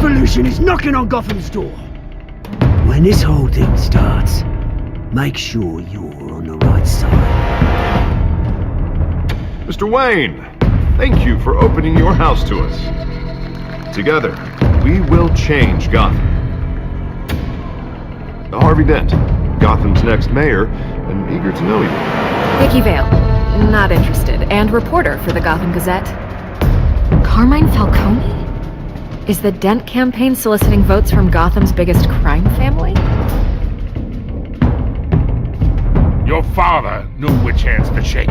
revolution is knocking on Gotham's door. When this whole thing starts, make sure you're on the right side. Mr. Wayne, thank you for opening your house to us. Together, we will change Gotham. Harvey Dent, Gotham's next mayor, and eager to know you. Vicky Vale, not interested, and reporter for the Gotham Gazette. Carmine Falcone? Is the Dent campaign soliciting votes from Gotham's biggest crime family? Your father knew which hands to shake.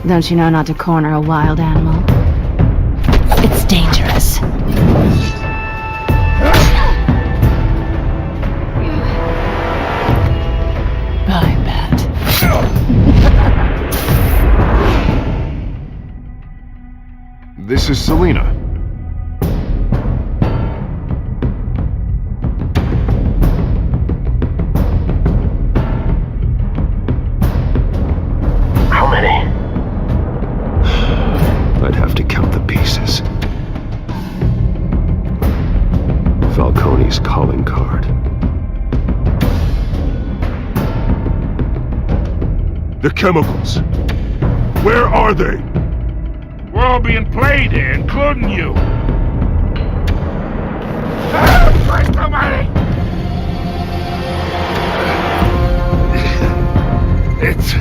Don't you know not to corner a wild animal? It's dangerous. I bet. This is Selina. How many? I'd have to count the pieces. Falcone's calling card. The chemicals. Where are they? We're all being played here, including you. Where's the money? It's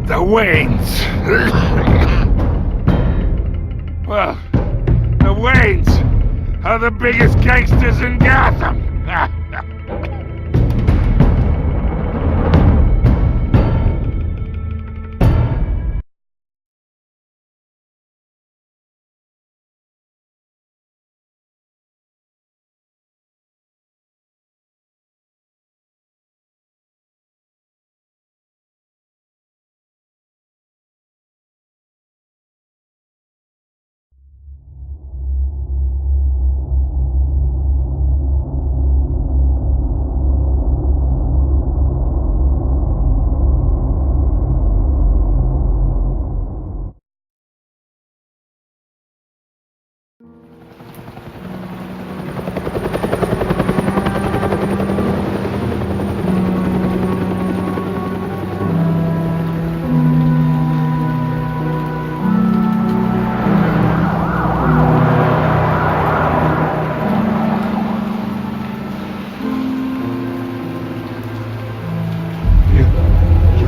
the Waynes. Well, the Waynes are the biggest gangsters in Gotham.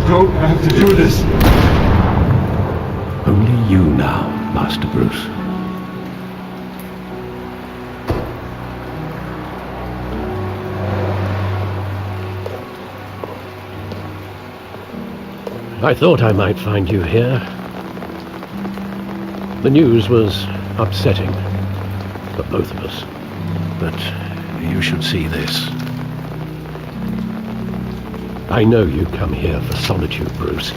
Don't have to do this. Only you now, Master Bruce. I thought I might find you here. The news was upsetting for both of us. But you should see this. I know you come here for solitude, Bruce.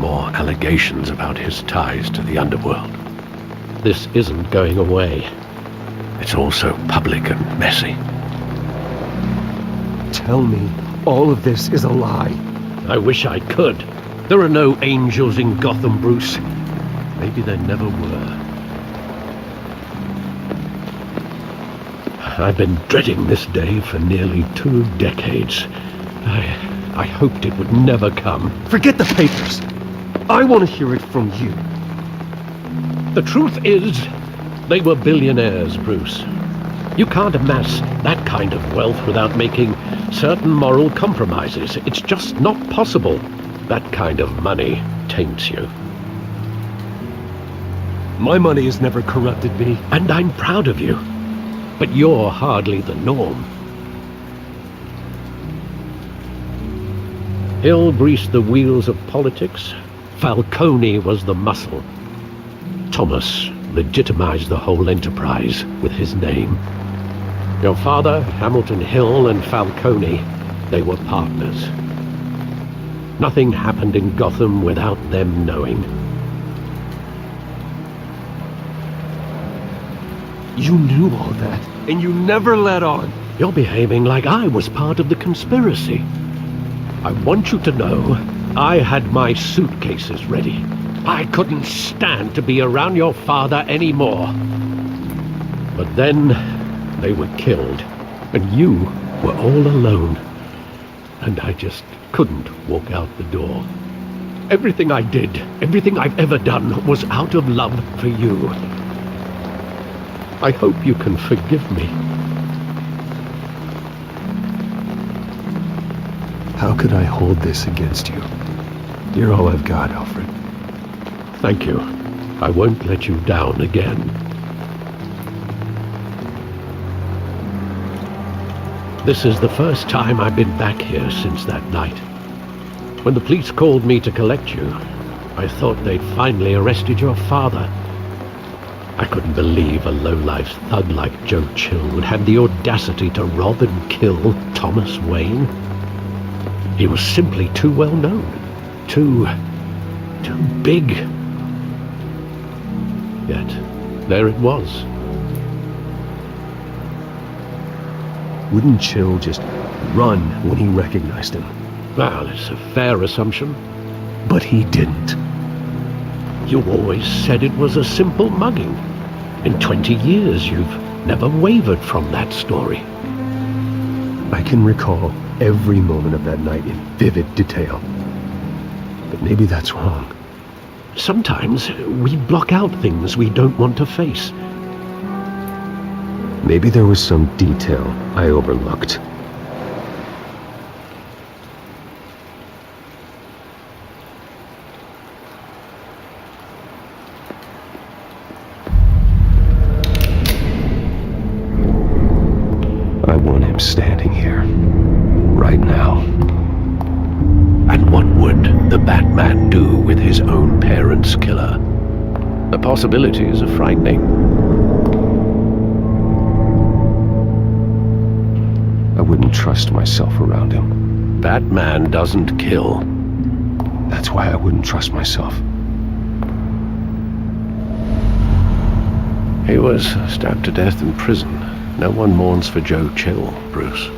More allegations about his ties to the underworld. This isn't going away. It's all so public and messy. Tell me all of this is a lie. I wish I could. There are no angels in Gotham, Bruce. Maybe there never were. I've been dreading this day for nearly 2 decades. I hoped it would never come. Forget the papers. I want to hear it from you. The truth is, they were billionaires, Bruce. You can't amass that kind of wealth without making certain moral compromises. It's just not possible. That kind of money taints you. My money has never corrupted me. And I'm proud of you. But you're hardly the norm. Hill greased the wheels of politics. Falcone was the muscle. Thomas legitimized the whole enterprise with his name. Your father, Hamilton Hill, and Falcone, they were partners. Nothing happened in Gotham without them knowing. You knew all that, and you never let on. You're behaving like I was part of the conspiracy. I want you to know I had my suitcases ready. I couldn't stand to be around your father anymore. But then they were killed, and you were all alone. And I just couldn't walk out the door. Everything I did, everything I've ever done, was out of love for you. I hope you can forgive me. How could I hold this against you? You're all I've got, Alfred. Thank you. I won't let you down again. This is the first time I've been back here since that night. When the police called me to collect you, I thought they'd finally arrested your father. I couldn't believe a low-life thug like Joe Chill would have the audacity to rob and kill Thomas Wayne. He was simply too well known. Too big. Yet, there it was. Wouldn't Chill just run when he recognized him? Well, it's a fair assumption. But he didn't. You always said it was a simple mugging. In 20 years, you've never wavered from that story. I can recall every moment of that night in vivid detail. But maybe that's wrong. Sometimes we block out things we don't want to face. Maybe there was some detail I overlooked. I want him standing here, right now. And what would the Batman do with his own parents' killer? The possibilities are frightening. I wouldn't trust myself around him. Batman doesn't kill. That's why I wouldn't trust myself. He was stabbed to death in prison. No one mourns for Joe Chill, Bruce.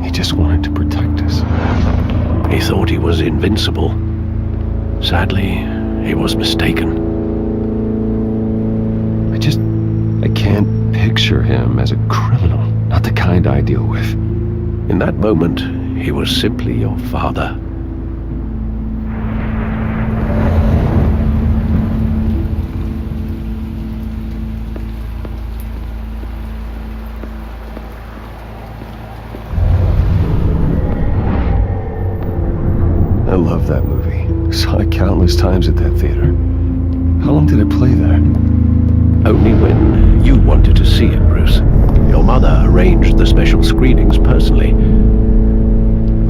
He just wanted to protect us. He thought he was invincible. Sadly, he was mistaken. I can't picture him as a criminal. Not the kind I deal with. In that moment, he was simply your father. I love that movie. Saw it countless times at that theater. How long did it play there? Only when you wanted to see it, Bruce. Your mother arranged the special screenings personally.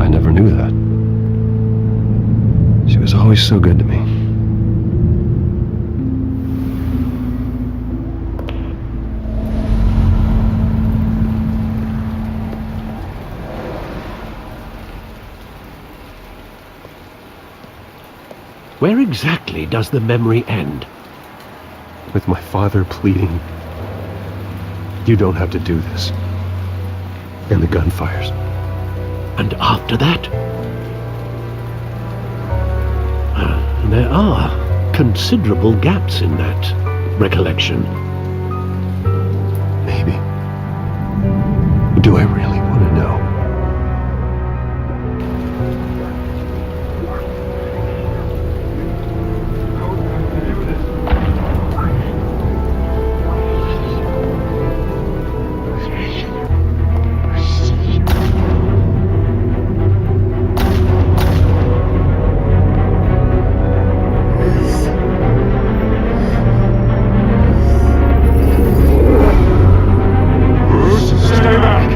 I never knew that. She was always so good to me. Where exactly does the memory end? With my father pleading, "You don't have to do this." And the gunfires. And after that? There are considerable gaps in that recollection. Maybe. Do I really want to know? Stay back!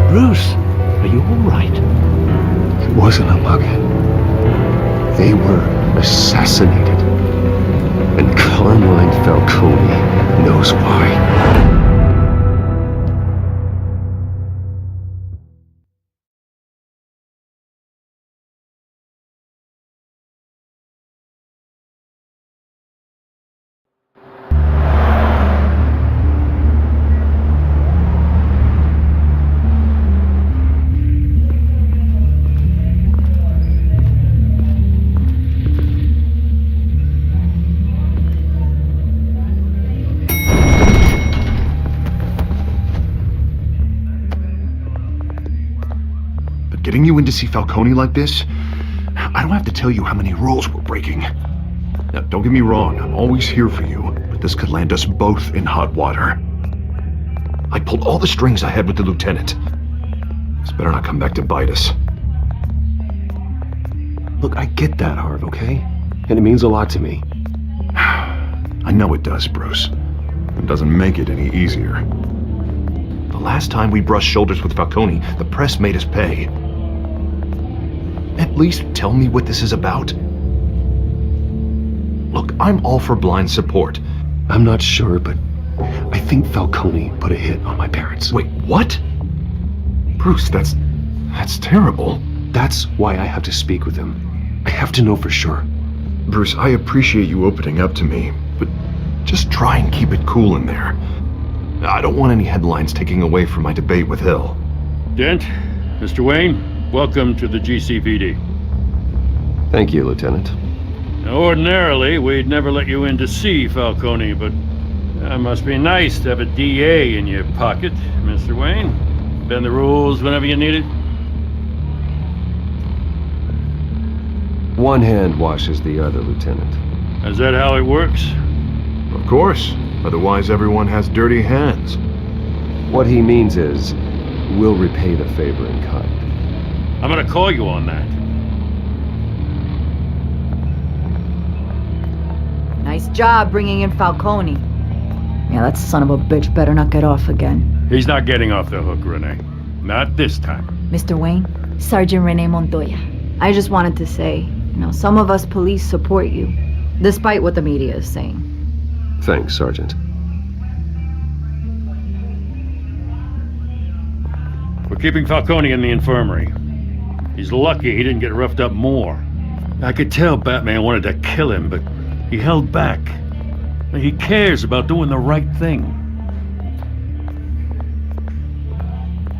Bruce, are you all right? It wasn't a mug. They were assassinated. And Carmine Falcone knows why. Getting you in to see Falcone like this, I don't have to tell you how many rules we're breaking. Now, don't get me wrong, I'm always here for you, but this could land us both in hot water. I pulled all the strings I had with the lieutenant. This better not come back to bite us. Look, I get that, Harv, okay? And it means a lot to me. I know it does, Bruce. It doesn't make it any easier. The last time we brushed shoulders with Falcone, the press made us pay. At least tell me what this is about. Look, I'm all for blind support. I'm not sure, but I think Falcone put a hit on my parents. Wait, what? Bruce, that's terrible. That's why I have to speak with him. I have to know for sure. Bruce, I appreciate you opening up to me, but just try and keep it cool in there. I don't want any headlines taking away from my debate with Hill. Dent, Mr. Wayne, welcome to the GCPD. Thank you, Lieutenant. Now, ordinarily, we'd never let you in to see Falcone, but it must be nice to have a DA in your pocket, Mr. Wayne. Bend the rules whenever you need it. One hand washes the other, Lieutenant. Is that how it works? Of course. Otherwise, everyone has dirty hands. What he means is, we'll repay the favor in kind. I'm gonna call you on that. Nice job bringing in Falcone. Yeah, that son of a bitch better not get off again. He's not getting off the hook, Renee. Not this time. Mr. Wayne, Sergeant Renee Montoya. I just wanted to say, some of us police support you, despite what the media is saying. Thanks, Sergeant. We're keeping Falcone in the infirmary. He's lucky he didn't get roughed up more. I could tell Batman wanted to kill him, but he held back. He cares about doing the right thing.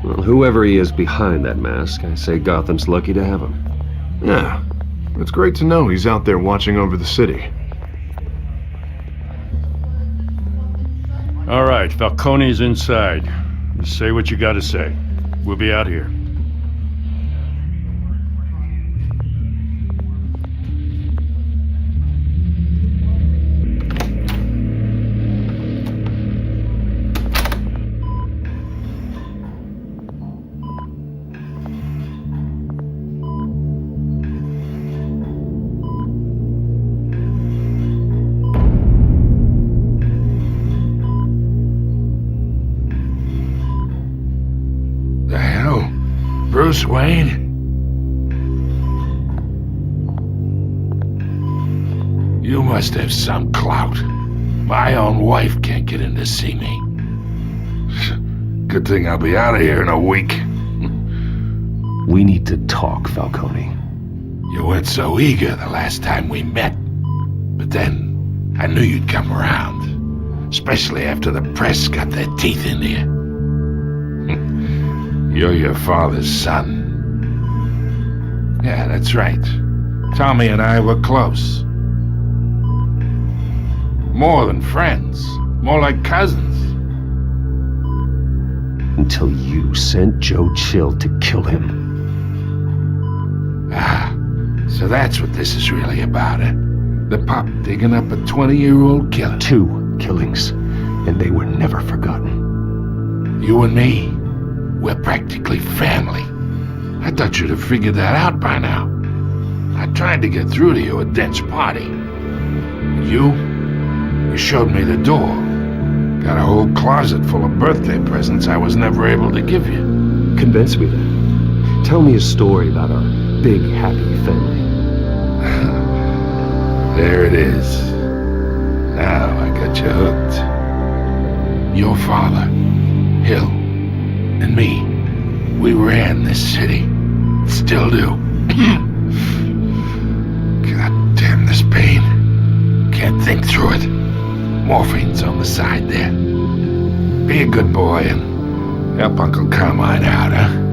Well, whoever he is behind that mask, I say Gotham's lucky to have him. Yeah, it's great to know he's out there watching over the city. All right, Falcone's inside. Just say what you gotta say. We'll be out here. Bruce Wayne? You must have some clout. My own wife can't get in to see me. Good thing I'll be out of here in a week. We need to talk, Falcone. You weren't so eager the last time we met. But then, I knew you'd come around. Especially after the press got their teeth into you. You're your father's son. Yeah, that's right. Tommy and I were close. More than friends. More like cousins. Until you sent Joe Chill to kill him. Ah, so that's what this is really about, eh? The pup digging up a 20-year-old killer. 2 killings, and they were never forgotten. You and me, we're practically family. I thought you'd have figured that out by now. I tried to get through to you at Dent's party. You showed me the door. Got a whole closet full of birthday presents I was never able to give you. Convince me then. Tell me a story about our big, happy family. There it is. Now I got you hooked. Your father, Hill, and me, we ran this city. Still do. God damn this pain. Can't think through it. Morphine's on the side there. Be a good boy and help Uncle Carmine out, huh?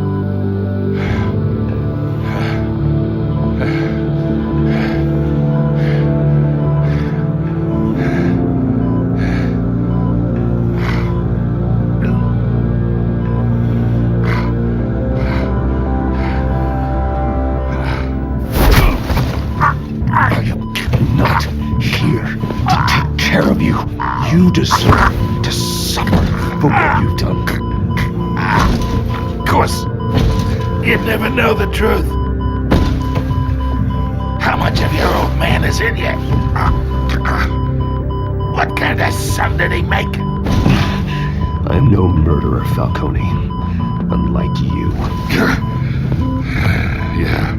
You deserve to suffer for what you've done. Of course, you'd never know the truth. How much of your old man is in you? What kind of son did he make? I'm no murderer, Falcone. Unlike you. Yeah.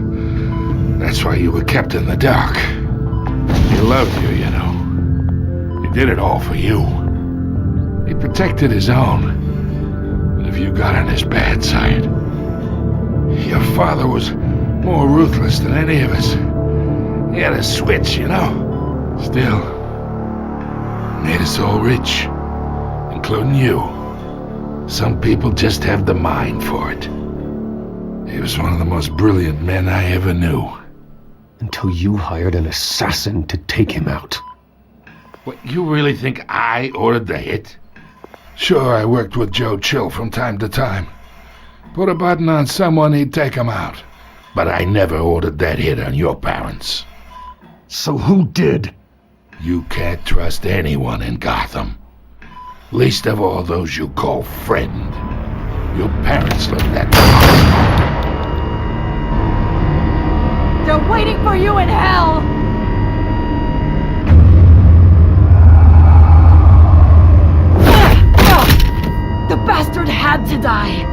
That's why you were kept in the dark. He loved you, you know. He did it all for you. He protected his own. But if you got on his bad side, your father was more ruthless than any of us. He had a switch, you know. Still, made us all rich, including you. Some people just have the mind for it. He was one of the most brilliant men I ever knew. Until you hired an assassin to take him out. What, you really think I ordered the hit? Sure, I worked with Joe Chill from time to time. Put a button on someone, he'd take him out. But I never ordered that hit on your parents. So who did? You can't trust anyone in Gotham. Least of all those you call friend. Your parents looked at me. They're waiting for you in hell! The bastard had to die!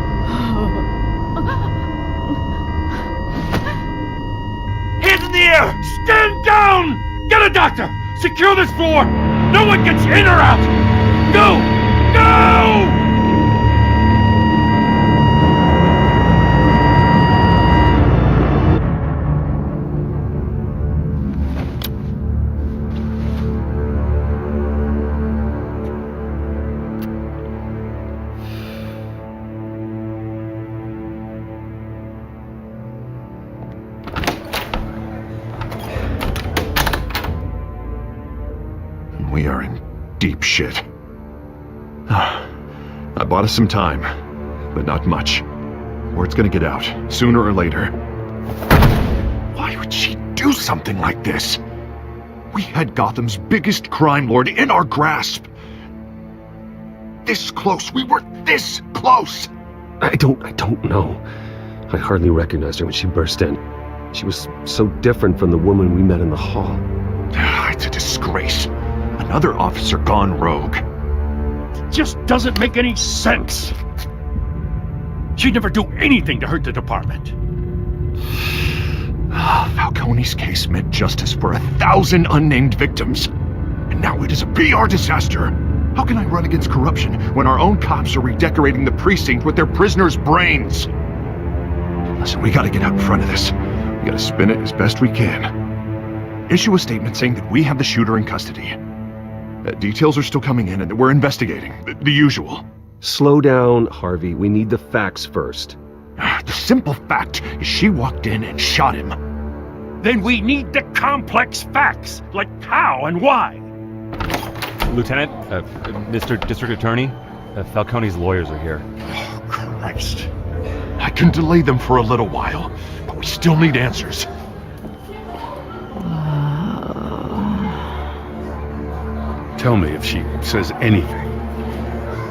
Hands in the air! Stand down! Get a doctor! Secure this floor! No one gets in or out! Go! Go! We are in deep shit. I bought us some time, but not much. Word's gonna get out, sooner or later. Why would she do something like this? We had Gotham's biggest crime lord in our grasp. This close, we were this close! I don't know. I hardly recognized her when she burst in. She was so different from the woman we met in the hall. It's a disgrace. Another officer gone rogue. It just doesn't make any sense. She'd never do anything to hurt the department. Falcone's case meant justice for 1,000 unnamed victims. And now it is a PR disaster. How can I run against corruption when our own cops are redecorating the precinct with their prisoners' brains? Listen, we gotta get out in front of this. We gotta spin it as best we can. Issue a statement saying that we have the shooter in custody. Details are still coming in and that we're investigating. The usual. Slow down, Harvey. We need the facts first. The simple fact is she walked in and shot him. Then we need the complex facts, like how and why. Lieutenant, Mr. District Attorney, Falcone's lawyers are here. Oh, Christ. I can delay them for a little while, but we still need answers. Tell me if she says anything.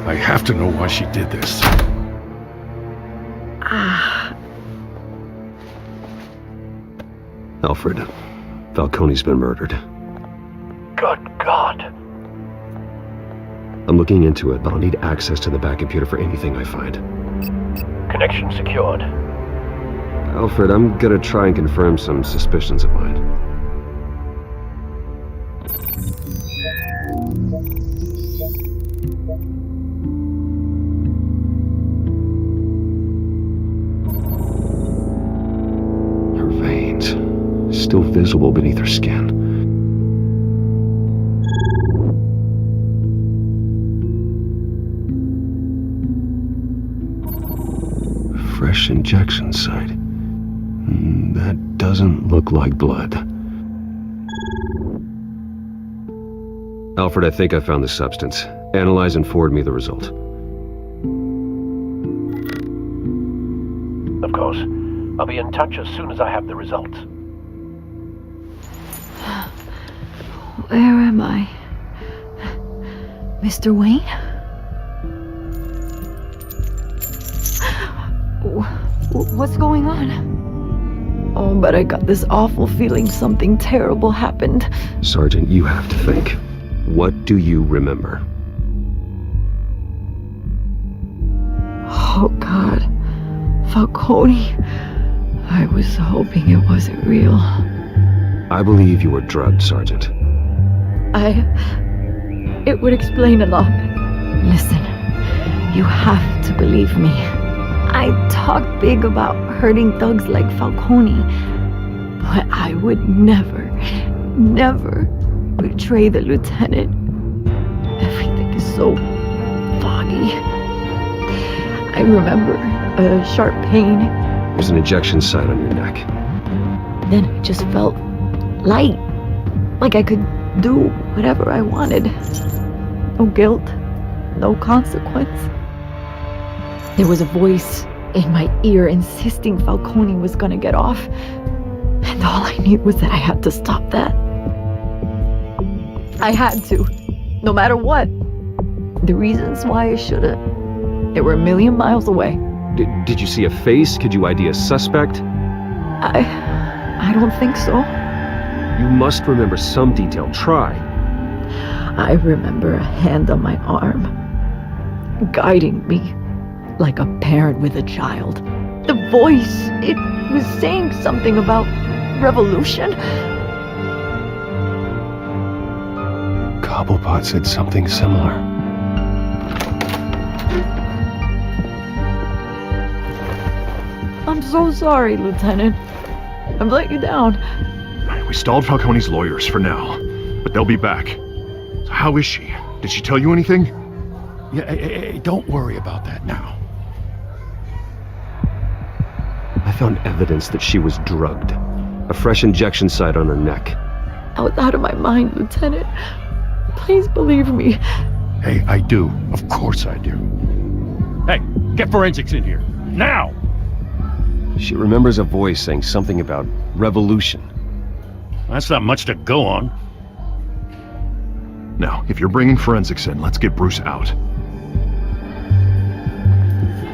I have to know why she did this. Alfred, Falcone's been murdered. Good God. I'm looking into it, but I'll need access to the back computer for anything I find. Connection secured. Alfred, I'm gonna try and confirm some suspicions of mine. Her veins, still visible beneath her skin. Fresh injection site. That doesn't look like blood. Alfred, I think I found the substance. Analyze and forward me the result. Of course. I'll be in touch as soon as I have the results. Where am I? Mr. Wayne? What's going on? Oh, but I got this awful feeling something terrible happened. Sergeant, you have to think. What do you remember? Oh, God. Falcone. I was hoping it wasn't real. I believe you were drugged, Sergeant. It would explain a lot. Listen, you have to believe me. I talk big about hurting thugs like Falcone, but I would never betray the lieutenant. Everything is so foggy. I remember a sharp pain. There's an injection site on your neck. Then I just felt light, like I could do whatever I wanted. No guilt, no consequence. There was a voice in my ear insisting Falcone was gonna get off. And all I knew was that I had to stop that. I had to, no matter what. The reasons why I should've, they were a million miles away. Did you see a face? Could you ID a suspect? I don't think so. You must remember some detail. Try. I remember a hand on my arm, guiding me like a parent with a child. The voice, it was saying something about revolution. Cobblepot said something similar. I'm so sorry, Lieutenant. I've let you down. We stalled Falcone's lawyers for now, but they'll be back. So how is she? Did she tell you anything? Yeah, hey, don't worry about that now. I found evidence that she was drugged. A fresh injection site on her neck. I was out of my mind, Lieutenant. Please believe me. Hey, I do. Of course I do. Hey, get forensics in here. Now! She remembers a voice saying something about revolution. That's not much to go on. Now, if you're bringing forensics in, let's get Bruce out.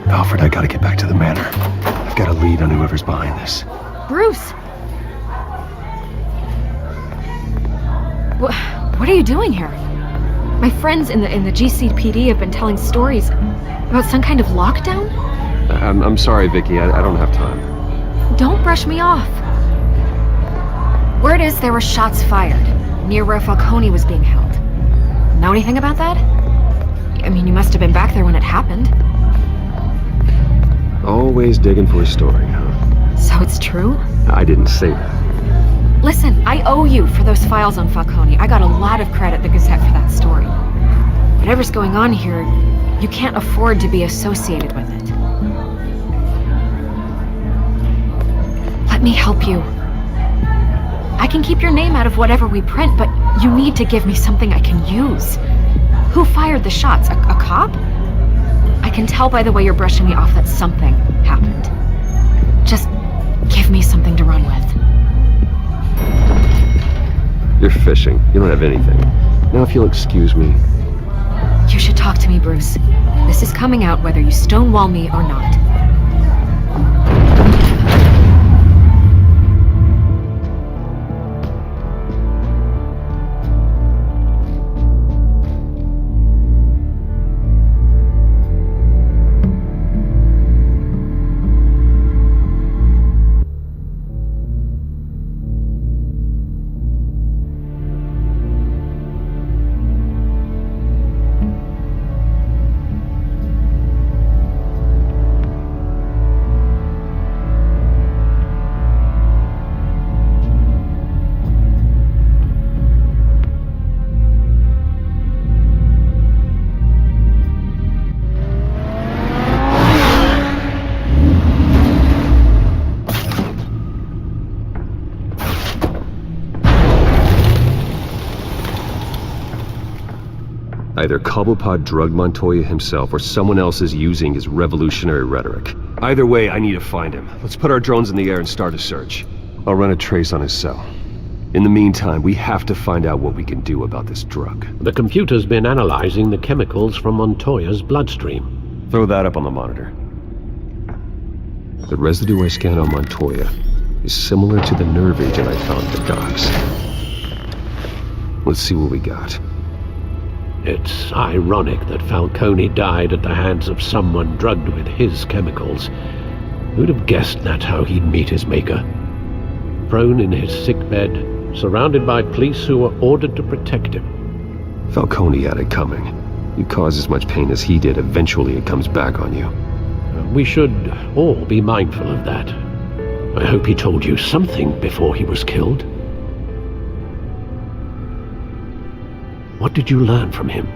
Alfred, I gotta get back to the manor. I've got a lead on whoever's behind this. Bruce! What are you doing here? My friends in the GCPD have been telling stories about some kind of lockdown? I'm sorry, Vicky. I don't have time. Don't brush me off. Word is there were shots fired near where Falcone was being held. Know anything about that? I mean, you must have been back there when it happened. Always digging for a story, huh? So it's true? I didn't say that. Listen, I owe you for those files on Falcone. I got a lot of credit at the Gazette for that story. Whatever's going on here, you can't afford to be associated with it. Let me help you. I can keep your name out of whatever we print, but you need to give me something I can use. Who fired the shots? A cop? I can tell by the way you're brushing me off that something happened. Just give me something to run with. You're fishing. You don't have anything. Now if you'll excuse me. You should talk to me, Bruce. This is coming out whether you stonewall me or not. Either Cobblepot drugged Montoya himself or someone else is using his revolutionary rhetoric. Either way, I need to find him. Let's put our drones in the air and start a search. I'll run a trace on his cell. In the meantime, we have to find out what we can do about this drug. The computer's been analyzing the chemicals from Montoya's bloodstream. Throw that up on the monitor. The residue I scanned on Montoya is similar to the nerve agent I found at the docks. Let's see what we got. It's ironic that Falcone died at the hands of someone drugged with his chemicals. Who'd have guessed that's how he'd meet his maker? Prone in his sickbed, surrounded by police who were ordered to protect him. Falcone had it coming. You cause as much pain as he did, eventually it comes back on you. We should all be mindful of that. I hope he told you something before he was killed. What did you learn from him?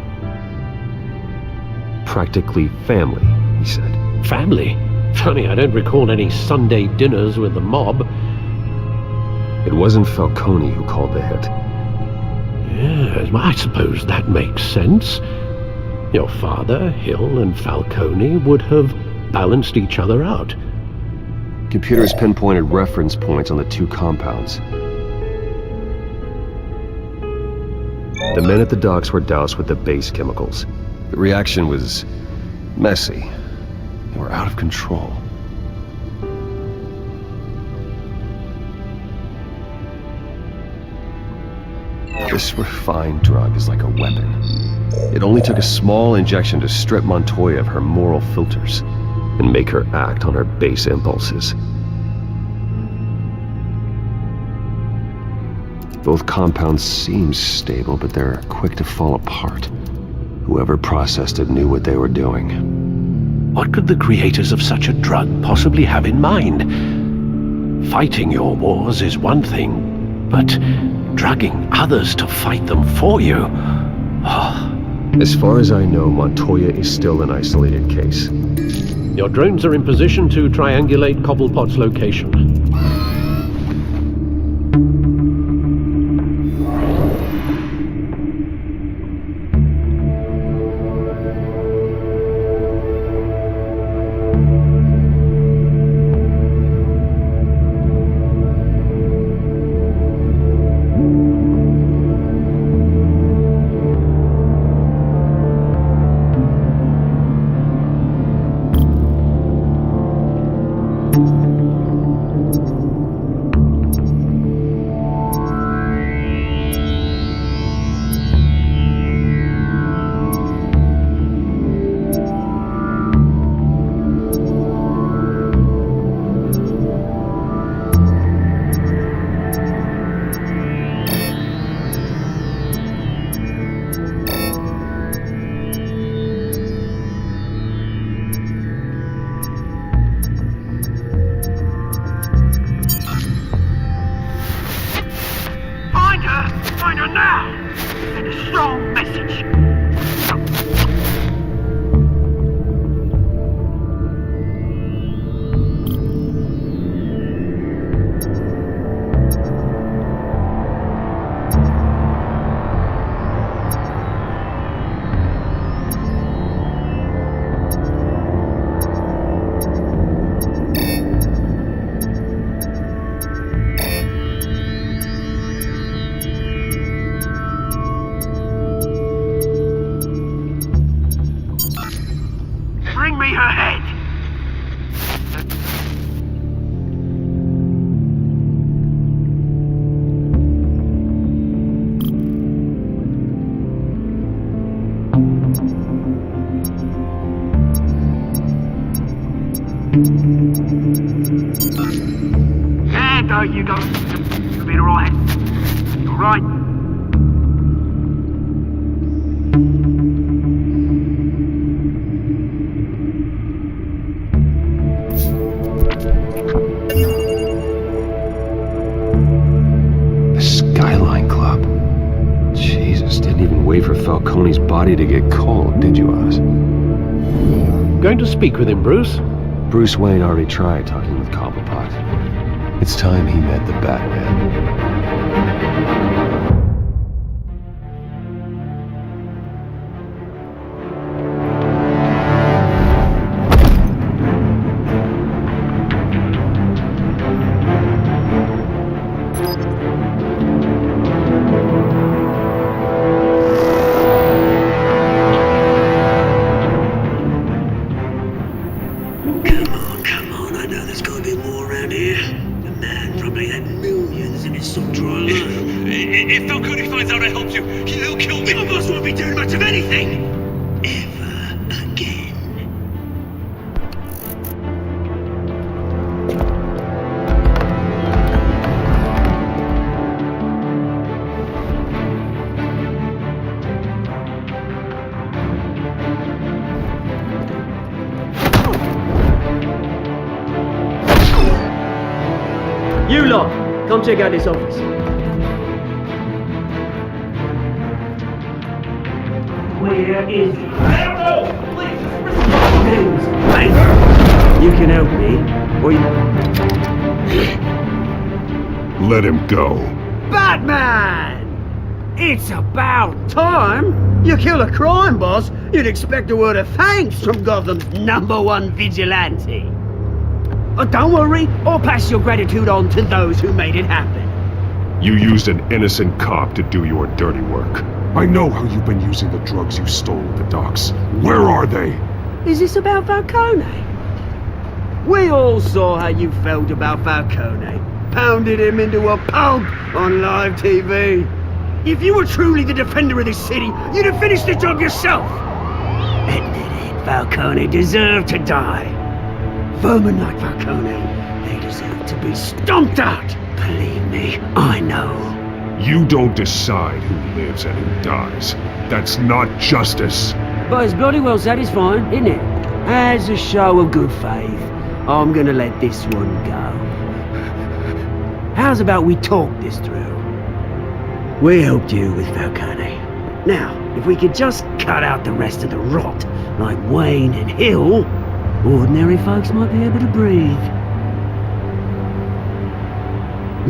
Practically family, he said. Family? Funny, I don't recall any Sunday dinners with the mob. It wasn't Falcone who called the hit. Yes, well, I suppose that makes sense. Your father, Hill, and Falcone would have balanced each other out. Computers pinpointed reference points on the two compounds. The men at the docks were doused with the base chemicals. The reaction was messy. They were out of control. This refined drug is like a weapon. It only took a small injection to strip Montoya of her moral filters and make her act on her base impulses. Both compounds seem stable, but they're quick to fall apart. Whoever processed it knew what they were doing. What could the creators of such a drug possibly have in mind? Fighting your wars is one thing, but drugging others to fight them for you? As far as I know, Montoya is still an isolated case. Your drones are in position to triangulate Cobblepot's location. There you go. You'll be alright. Alright. The Skyline Club. Jesus, didn't even wait for Falcone's body to get cold, did you, Oz? Going to speak with him, Bruce? Bruce Wayne already tried talking with Cobblepot. It's time he met the Batman. around here. The man probably had millions in his soldier alone. If Falcone finds out I helped you, he'll kill me. Your boss won't be doing much of anything. Ever again. You lot, come check out this office. Where is he? You can help me, or you... Let him go. Batman! It's about time! You kill a crime boss, you'd expect a word of thanks from Gotham's #1 vigilante. Don't worry, I'll pass your gratitude on to those who made it happen. You used an innocent cop to do your dirty work. I know how you've been using the drugs you stole at the docks. Where are they? Is this about Falcone? We all saw how you felt about Falcone. Pounded him into a pulp on live TV. If you were truly the defender of this city, you'd have finished the job yourself. Admit it, Falcone deserved to die. Vermin like Falcone, they deserve to be stomped out. Believe me, I know. You don't decide who lives and who dies. That's not justice. But it's bloody well satisfying, isn't it? As a show of good faith, I'm gonna let this one go. How's about we talk this through? We helped you with Falcone. Now, if we could just cut out the rest of the rot, like Wayne and Hill, ordinary folks might be able to breathe.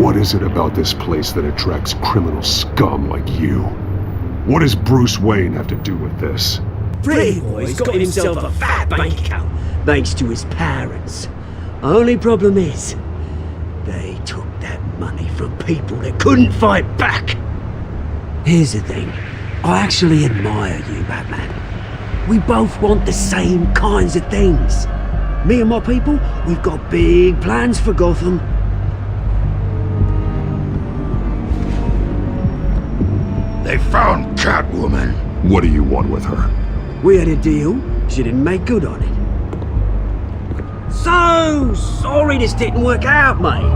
What is it about this place that attracts criminal scum like you? What does Bruce Wayne have to do with this? Pretty boy's got himself a fat bank account, thanks to his parents. Only problem is, they took that money from people that couldn't fight back. Here's the thing, I actually admire you, Batman. We both want the same kinds of things. Me and my people, we've got big plans for Gotham. They found Catwoman. What do you want with her? We had a deal, she didn't make good on it. So sorry this didn't work out, mate.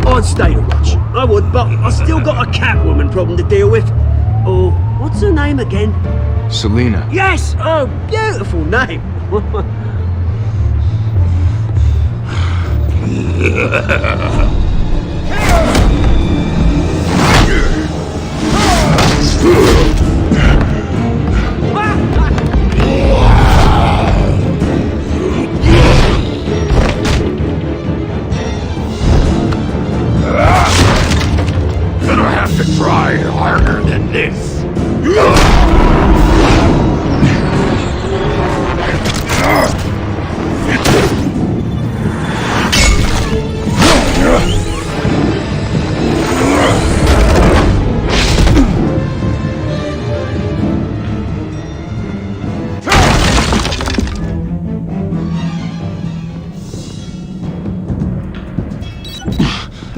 I'd stay to watch, I would, but I still got a Catwoman problem to deal with. Oh, what's her name again? Selina. Yes! Oh, beautiful name. Gonna have to try harder than this.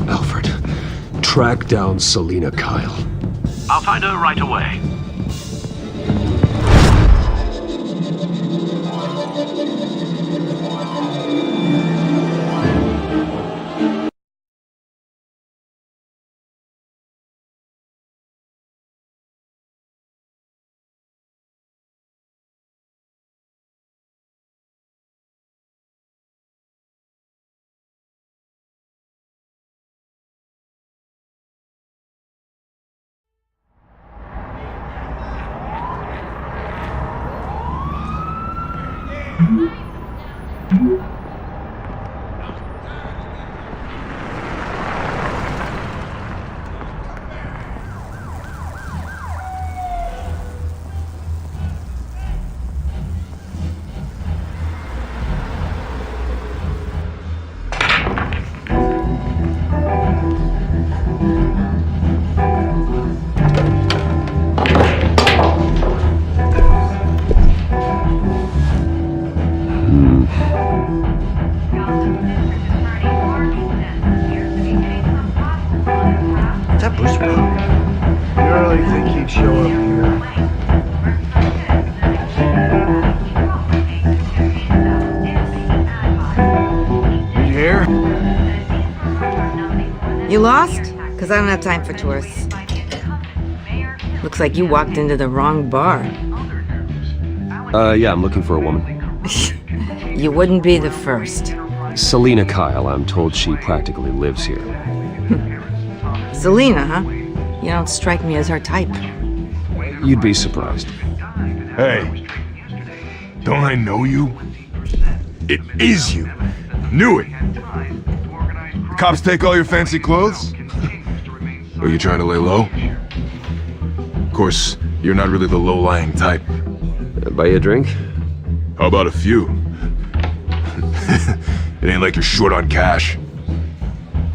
Alfred, track down Selina Kyle. I'll find her right away. You really think he'd show up here? You here? You lost? Because I don't have time for tourists. Looks like you walked into the wrong bar. Yeah, I'm looking for a woman. You wouldn't be the first. Selena Kyle, I'm told she practically lives here. Selena, huh? You don't strike me as her type. You'd be surprised. Hey, don't I know you? It is you. Knew it. Cops take all your fancy clothes? Are you trying to lay low? Of course, you're not really the low-lying type. Buy you a drink? How about a few? It ain't like you're short on cash.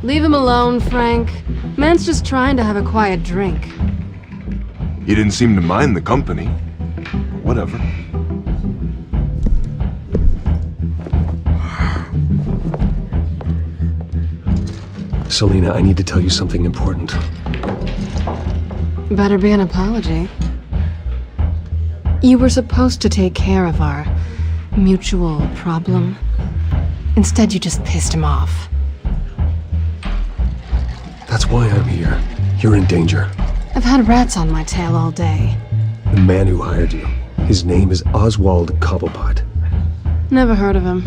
Leave him alone, Frank. Man's just trying to have a quiet drink. He didn't seem to mind the company. Whatever. Selena, I need to tell you something important. Better be an apology. You were supposed to take care of our mutual problem. Instead, you just pissed him off. That's why I'm here. You're in danger. I've had rats on my tail all day. The man who hired you, his name is Oswald Cobblepot. Never heard of him.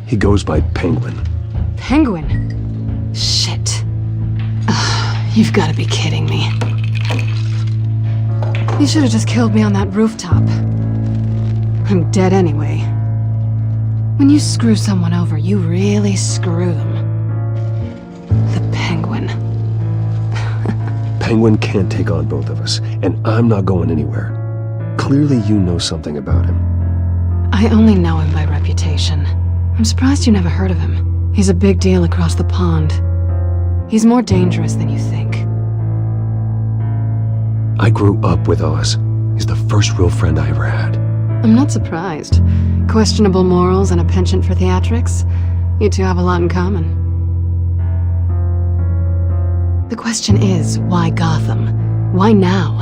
He goes by Penguin. Penguin? Shit. You've got to be kidding me. You should have just killed me on that rooftop. I'm dead anyway. When you screw someone over, you really screw them. The Penguin. Penguin can't take on both of us, and I'm not going anywhere. Clearly you know something about him. I only know him by reputation. I'm surprised you never heard of him. He's a big deal across the pond. He's more dangerous than you think. I grew up with Oz. He's the first real friend I ever had. I'm not surprised. Questionable morals and a penchant for theatrics. You two have a lot in common. The question is, why Gotham? Why now?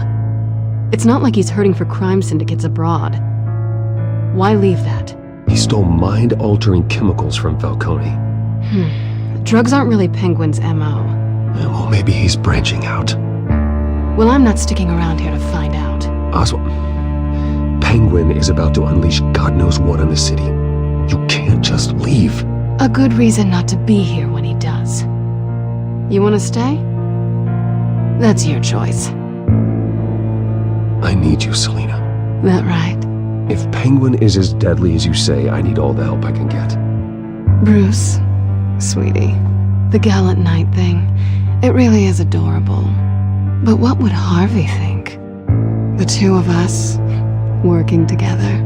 It's not like he's hurting for crime syndicates abroad. Why leave that? He stole mind-altering chemicals from Falcone. Drugs aren't really Penguin's M.O. Well, maybe he's branching out. Well, I'm not sticking around here to find out. Oswald, Penguin is about to unleash God knows what on the city. You can't just leave. A good reason not to be here when he does. You want to stay? That's your choice. I need you, Selena. That right? If Penguin is as deadly as you say, I need all the help I can get. Bruce, sweetie, the gallant knight thing, it really is adorable. But what would Harvey think? The two of us, working together.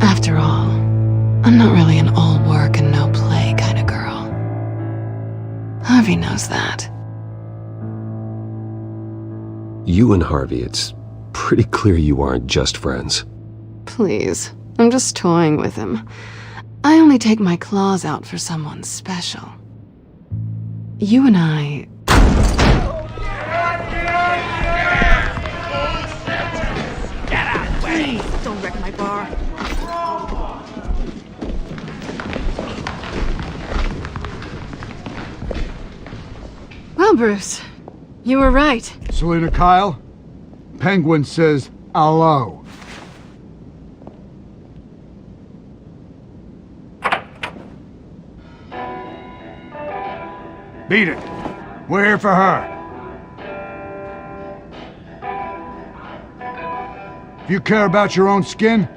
After all, I'm not really an all work and no play kind of girl. Harvey knows that. You and Harvey, it's pretty clear you aren't just friends. Please, I'm just toying with him. I only take my claws out for someone special. You and I... Get out, please! Don't wreck my bar. Well, Bruce, you were right. Selena Kyle, Penguin says hello. Beat it. We're here for her. If you care about your own skin...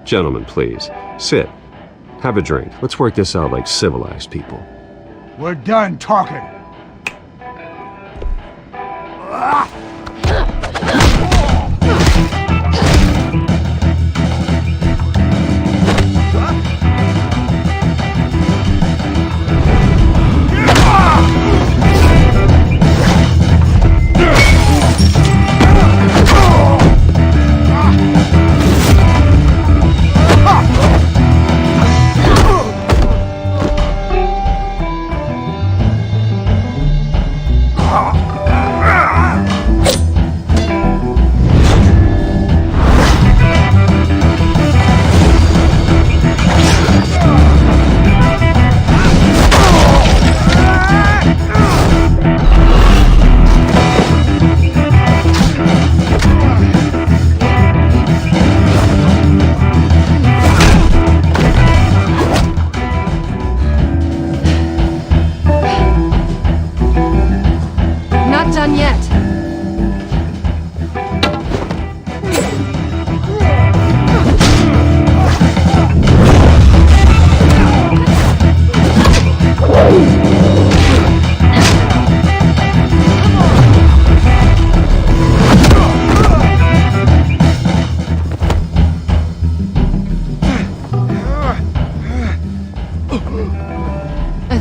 Gentlemen, please, sit. Have a drink. Let's work this out like civilized people. We're done talking.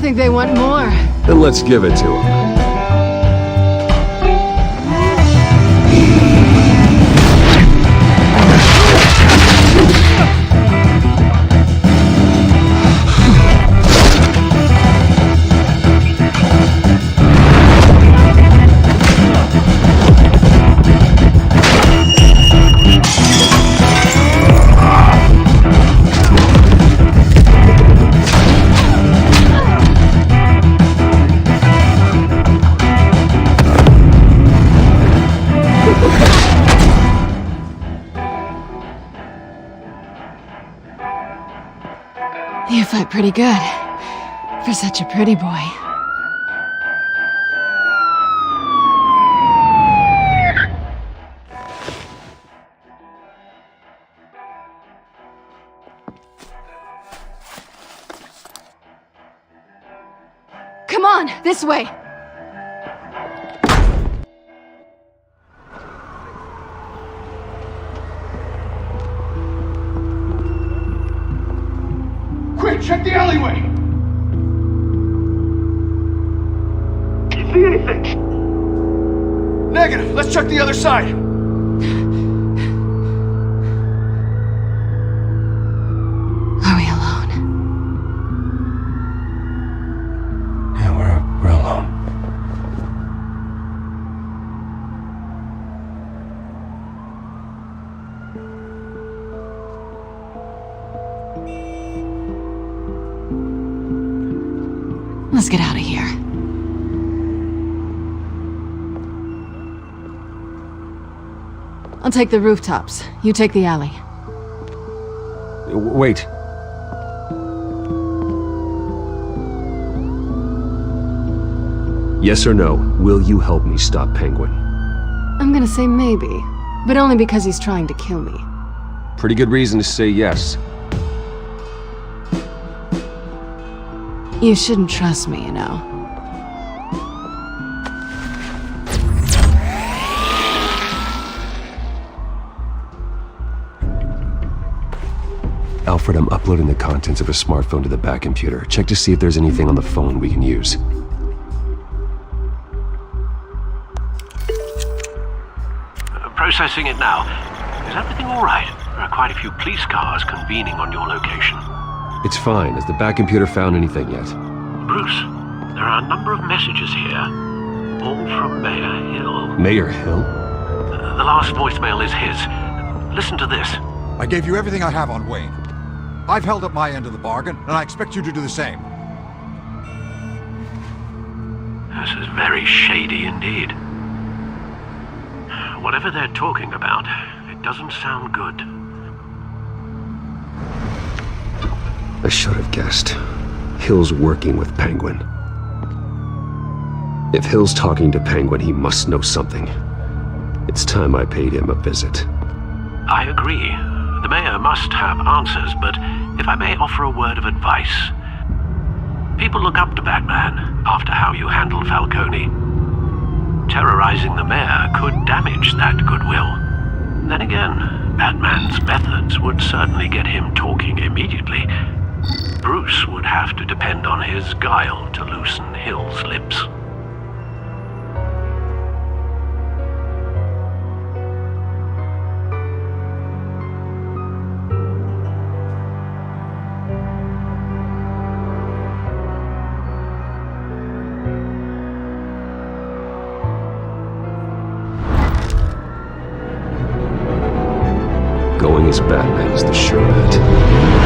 think they want more. Then let's give it to them. You fight pretty good. For such a pretty boy. Come on, this way! Quick, check the alleyway! You see anything? Negative. Let's check the other side. Are we alone? Yeah, we're alone. Let's get out of here. I'll take the rooftops. You take the alley. Wait. Yes or no, will you help me stop Penguin? I'm gonna say maybe, but only because he's trying to kill me. Pretty good reason to say yes. You shouldn't trust me, you know. Alfred, I'm uploading the contents of a smartphone to the back computer. Check to see if there's anything on the phone we can use. Processing it now. Is everything all right? There are quite a few police cars convening on your location. It's fine. Has the back computer found anything yet? Bruce, there are a number of messages here. All from Mayor Hill. Mayor Hill? The last voicemail is his. Listen to this. I gave you everything I have on Wayne. I've held up my end of the bargain, and I expect you to do the same. This is very shady indeed. Whatever they're talking about, it doesn't sound good. I should have guessed. Hill's working with Penguin. If Hill's talking to Penguin, he must know something. It's time I paid him a visit. I agree. The mayor must have answers, but if I may offer a word of advice. People look up to Batman after how you handled Falcone. Terrorizing the mayor could damage that goodwill. Then again, Batman's methods would certainly get him talking immediately. Bruce would have to depend on his guile to loosen Hill's lips. Going as Batman is the sure bet.